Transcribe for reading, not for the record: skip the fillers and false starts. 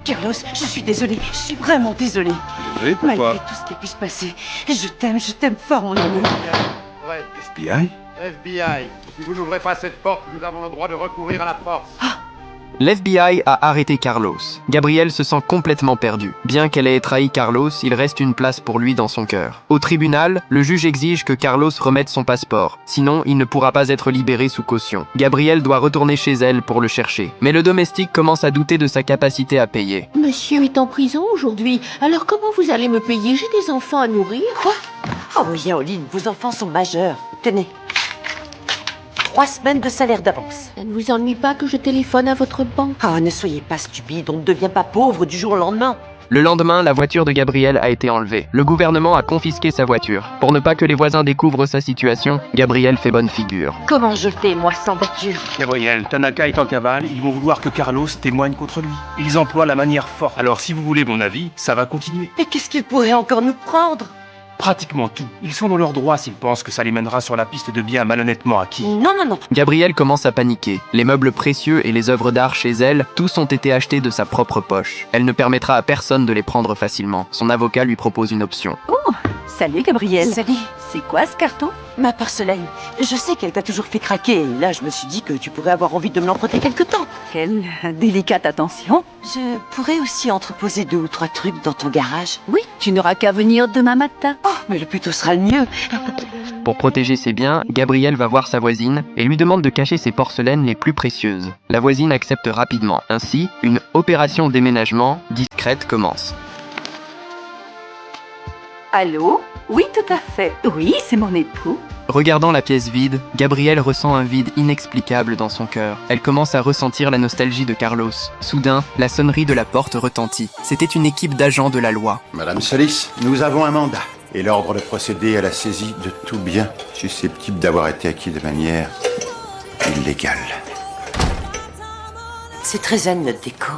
Carlos, je suis désolée, je suis vraiment désolée. Désolé, pourquoi? Malgré tout ce qui a pu se passer, je t'aime fort, mon ami. Ouais, FBI? FBI. Si vous n'ouvrez pas cette porte, nous avons le droit de recourir à la force. L'FBI a arrêté Carlos. Gabrielle se sent complètement perdue. Bien qu'elle ait trahi Carlos, il reste une place pour lui dans son cœur. Au tribunal, le juge exige que Carlos remette son passeport. Sinon, il ne pourra pas être libéré sous caution. Gabrielle doit retourner chez elle pour le chercher. Mais le domestique commence à douter de sa capacité à payer. Monsieur est en prison aujourd'hui, alors comment vous allez me payer? J'ai des enfants à nourrir. Quoi? Oh oui, Yaoline, vos enfants sont majeurs. Tenez. 3 semaines de salaire d'avance. Ça ne vous ennuie pas que je téléphone à votre banque? Ah, ne soyez pas stupide, on ne devient pas pauvre du jour au lendemain. Le lendemain, la voiture de Gabrielle a été enlevée. Le gouvernement a confisqué sa voiture. Pour ne pas que les voisins découvrent sa situation, Gabrielle fait bonne figure. Comment je fais, moi, sans voiture? Gabriel, Tanaka est en cavale, ils vont vouloir que Carlos témoigne contre lui. Ils emploient la manière forte. Alors si vous voulez mon avis, ça va continuer. Mais qu'est-ce qu'ils pourraient encore nous prendre? Pratiquement tout. Ils sont dans leur droit s'ils pensent que ça les mènera sur la piste de biens malhonnêtement acquis. Non, non, non. Gabrielle commence à paniquer. Les meubles précieux et les œuvres d'art chez elle, tous ont été achetés de sa propre poche. Elle ne permettra à personne de les prendre facilement. Son avocat lui propose une option. Salut Gabrielle. Salut, C'est quoi ce carton? ma porcelaine. Je sais qu'elle t'a toujours fait craquer. Et là, je me suis dit que tu pourrais avoir envie de me l'emprunter quelque temps. Quelle délicate attention. Je pourrais aussi entreposer 2 ou 3 trucs dans ton garage. Oui, tu n'auras qu'à venir demain matin. Oh, mais le plus tôt sera le mieux. Pour protéger ses biens, Gabrielle va voir sa voisine et lui demande de cacher ses porcelaines les plus précieuses. La voisine accepte rapidement. Ainsi, une opération déménagement discrète commence. Allô? Oui, tout à fait. Oui, c'est mon époux. Regardant la pièce vide, Gabrielle ressent un vide inexplicable dans son cœur. Elle commence à ressentir la nostalgie de Carlos. Soudain, la sonnerie de la porte retentit. C'était une équipe d'agents de la loi. Madame Solis, nous avons un mandat et l'ordre de procéder à la saisie de tout bien susceptible d'avoir été acquis de manière illégale. C'est très zen, notre déco.